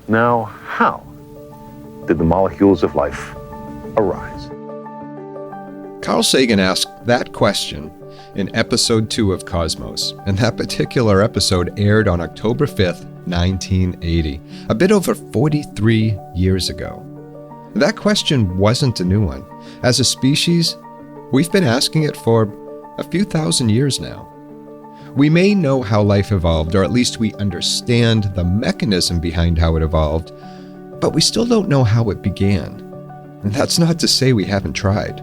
Now, how did the molecules of life arise? Carl Sagan asked that question in episode 2 of Cosmos, and that particular episode aired on October 5th, 1980, a bit over 43 years ago. That question wasn't a new one. As a species, we've been asking it for a few thousand years now. We may know how life evolved, or at least we understand the mechanism behind how it evolved, but we still don't know how it began. And that's not to say we haven't tried.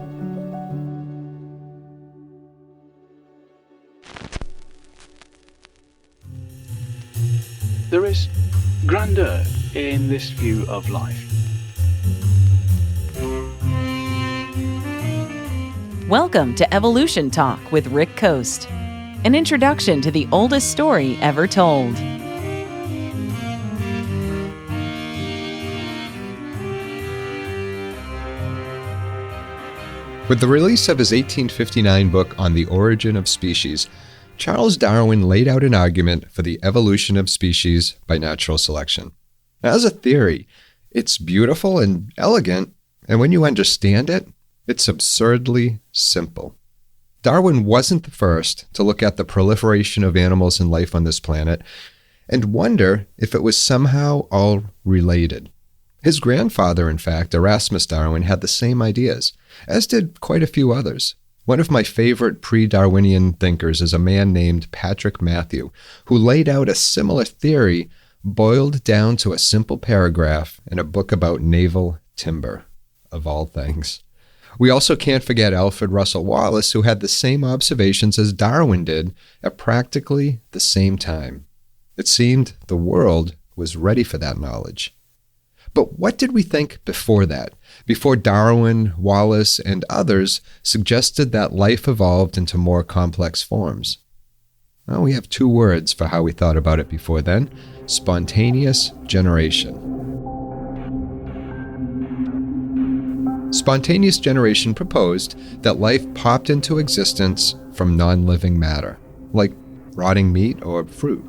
There is grandeur in this view of life. Welcome to Evolution Talk with Rick Coast, an introduction to the oldest story ever told. With the release of his 1859 book On the Origin of Species, Charles Darwin laid out an argument for the evolution of species by natural selection. As a theory, it's beautiful and elegant, and when you understand it, it's absurdly simple. Darwin wasn't the first to look at the proliferation of animals and life on this planet and wonder if it was somehow all related. His grandfather, in fact, Erasmus Darwin, had the same ideas, as did quite a few others. One of my favorite pre-Darwinian thinkers is a man named Patrick Matthew, who laid out a similar theory boiled down to a simple paragraph in a book about naval timber, of all things. We also can't forget Alfred Russel Wallace, who had the same observations as Darwin did at practically the same time. It seemed the world was ready for that knowledge. But what did we think before that? Before Darwin, Wallace, and others suggested that life evolved into more complex forms? Well, we have two words for how we thought about it before then: spontaneous generation. Spontaneous generation proposed that life popped into existence from non-living matter, like rotting meat or fruit.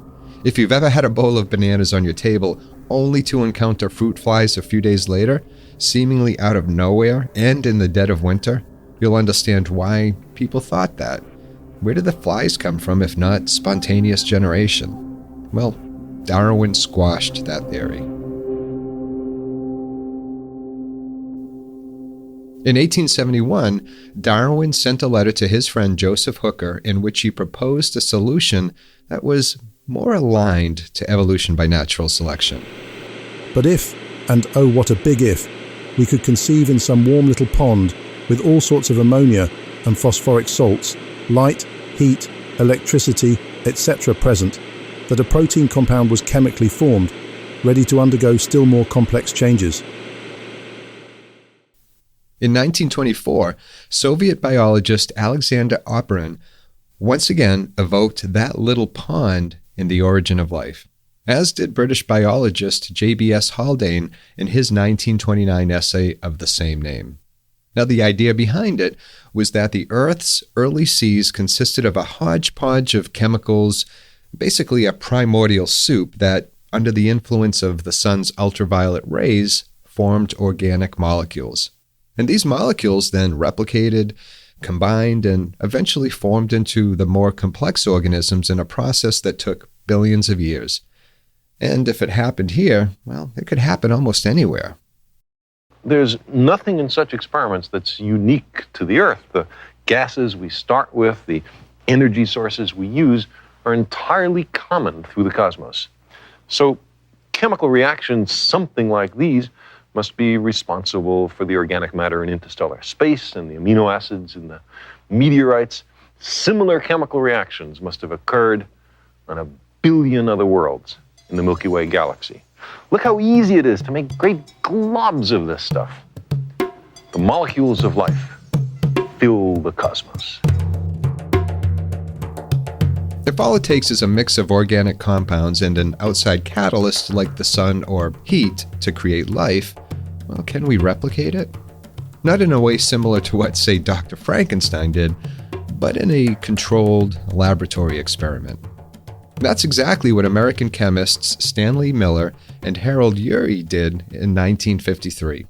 If you've ever had a bowl of bananas on your table only to encounter fruit flies a few days later, seemingly out of nowhere and in the dead of winter, you'll understand why people thought that. Where did the flies come from if not spontaneous generation? Well, Darwin squashed that theory. In 1871, Darwin sent a letter to his friend Joseph Hooker in which he proposed a solution that was more aligned to evolution by natural selection. But if, and oh what a big if, we could conceive in some warm little pond with all sorts of ammonia and phosphoric salts, light, heat, electricity, etc. present, that a protein compound was chemically formed, ready to undergo still more complex changes. In 1924, Soviet biologist Alexander Oparin once again evoked that little pond in the origin of life, as did British biologist J.B.S. Haldane in his 1929 essay of the same name. Now, the idea behind it was that the Earth's early seas consisted of a hodgepodge of chemicals, basically a primordial soup that, under the influence of the sun's ultraviolet rays, formed organic molecules. And these molecules then replicated, combined, and eventually formed into the more complex organisms in a process that took billions of years. And if it happened here, well, it could happen almost anywhere. There's nothing in such experiments that's unique to the Earth. The gases we start with, the energy sources we use, are entirely common through the cosmos. So chemical reactions, something like these, must be responsible for the organic matter in interstellar space and the amino acids in the meteorites. Similar chemical reactions must have occurred on a billion other worlds in the Milky Way galaxy. Look how easy it is to make great globs of this stuff. The molecules of life fill the cosmos. If all it takes is a mix of organic compounds and an outside catalyst like the sun or heat to create life, well, can we replicate it? Not in a way similar to what, say, Dr. Frankenstein did, but in a controlled laboratory experiment. That's exactly what American chemists Stanley Miller and Harold Urey did in 1953.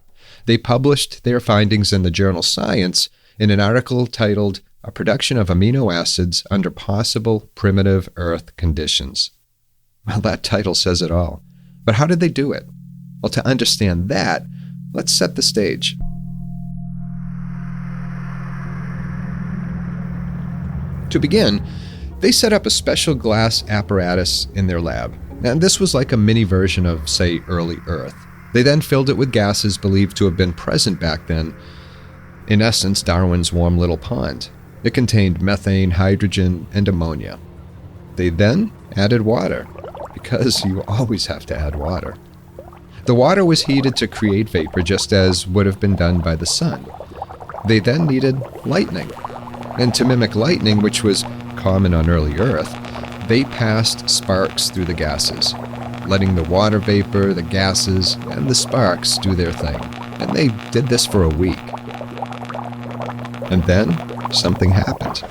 They published their findings in the journal Science in an article titled A Production of Amino Acids Under Possible Primitive Earth Conditions. Well, that title says it all. But how did they do it? Well, to understand that, let's set the stage. To begin, they set up a special glass apparatus in their lab. And this was like a mini version of, say, early Earth. They then filled it with gases believed to have been present back then. In essence, Darwin's warm little pond. It contained methane, hydrogen, and ammonia. They then added water, because you always have to add water. The water was heated to create vapor, just as would have been done by the sun. They then needed lightning. And to mimic lightning, which was common on early Earth, they passed sparks through the gases, letting the water vapor, the gases, and the sparks do their thing. And they did this for a week. And then something happened.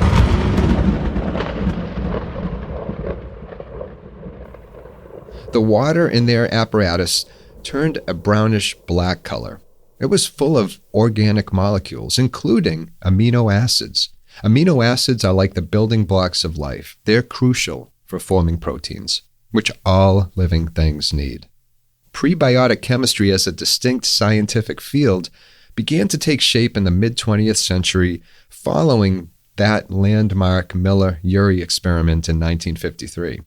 The water in their apparatus turned a brownish black color. It was full of organic molecules, including amino acids. Amino acids are like the building blocks of life. They're crucial for forming proteins, which all living things need. Prebiotic chemistry as a distinct scientific field began to take shape in the mid-20th century following that landmark Miller-Urey experiment in 1953.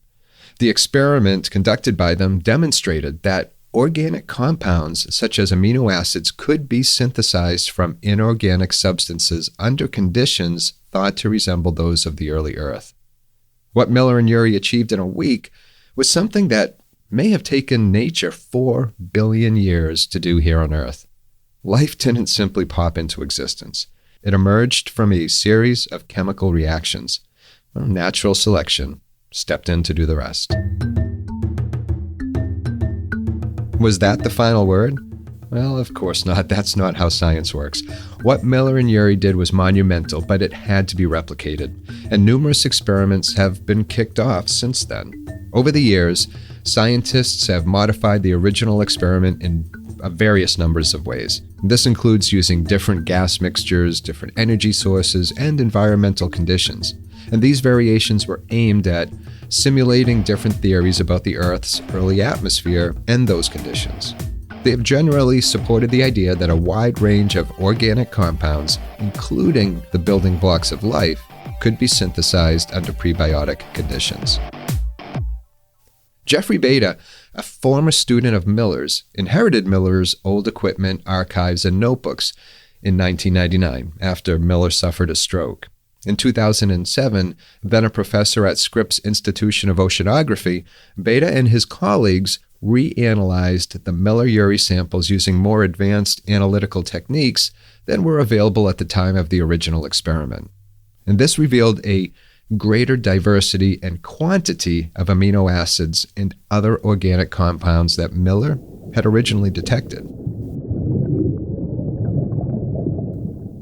The experiment conducted by them demonstrated that organic compounds such as amino acids could be synthesized from inorganic substances under conditions thought to resemble those of the early Earth. What Miller and Urey achieved in a week was something that may have taken nature 4 billion years to do here on Earth. Life didn't simply pop into existence. It emerged from a series of chemical reactions. Well, natural selection stepped in to do the rest. Was that the final word? Well, of course not. That's not how science works. What Miller and Urey did was monumental, but it had to be replicated. And numerous experiments have been kicked off since then. Over the years, scientists have modified the original experiment in various numbers of ways. This includes using different gas mixtures, different energy sources, and environmental conditions. And these variations were aimed at simulating different theories about the Earth's early atmosphere and those conditions. They have generally supported the idea that a wide range of organic compounds, including the building blocks of life, could be synthesized under prebiotic conditions. Jeffrey Beta, a former student of Miller's, inherited Miller's old equipment, archives, and notebooks in 1999 after Miller suffered a stroke. In 2007, then a professor at Scripps Institution of Oceanography, Beta and his colleagues reanalyzed the Miller-Urey samples using more advanced analytical techniques than were available at the time of the original experiment. And this revealed a greater diversity and quantity of amino acids and other organic compounds that Miller had originally detected.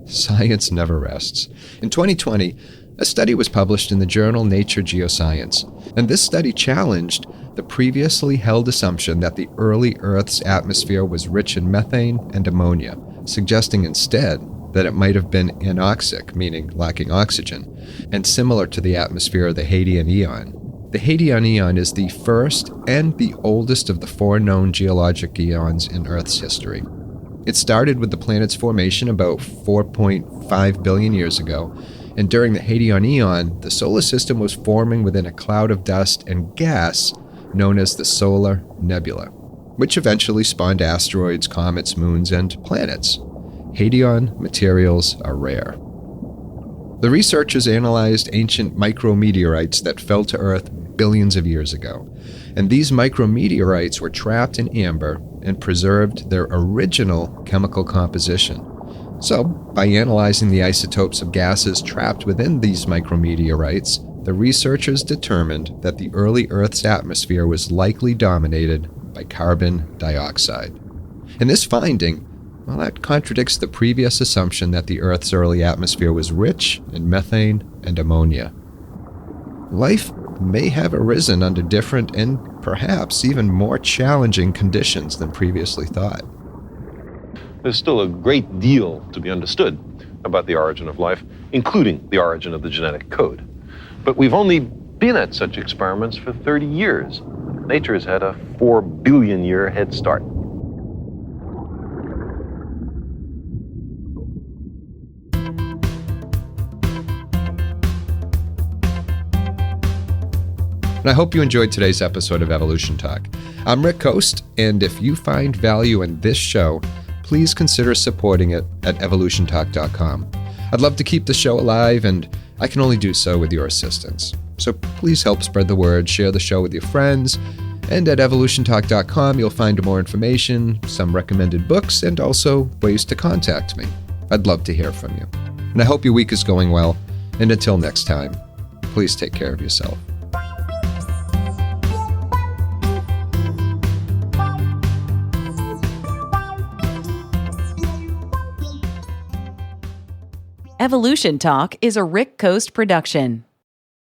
Science never rests. In 2020, a study was published in the journal Nature Geoscience, and this study challenged the previously held assumption that the early Earth's atmosphere was rich in methane and ammonia, suggesting instead that it might have been anoxic, meaning lacking oxygen, and similar to the atmosphere of the Hadean Eon. The Hadean Eon is the first and the oldest of the 4 known geologic eons in Earth's history. It started with the planet's formation about 4.5 billion years ago, and during the Hadean Eon, the solar system was forming within a cloud of dust and gas known as the solar nebula, which eventually spawned asteroids, comets, moons, and planets. Hadean materials are rare. The researchers analyzed ancient micrometeorites that fell to Earth billions of years ago, and these micrometeorites were trapped in amber and preserved their original chemical composition. So, by analyzing the isotopes of gases trapped within these micrometeorites, the researchers determined that the early Earth's atmosphere was likely dominated by carbon dioxide. And this finding, well, that contradicts the previous assumption that the Earth's early atmosphere was rich in methane and ammonia. Life may have arisen under different and perhaps even more challenging conditions than previously thought. There's still a great deal to be understood about the origin of life, including the origin of the genetic code. But we've only been at such experiments for 30 years. Nature has had a 4 billion year head start. And I hope you enjoyed today's episode of Evolution Talk. I'm Rick Coast, and if you find value in this show, please consider supporting it at evolutiontalk.com. I'd love to keep the show alive, and I can only do so with your assistance. So please help spread the word, share the show with your friends, and at evolutiontalk.com you'll find more information, some recommended books, and also ways to contact me. I'd love to hear from you. And I hope your week is going well, and until next time, please take care of yourself. Evolution Talk is a Rick Coast production.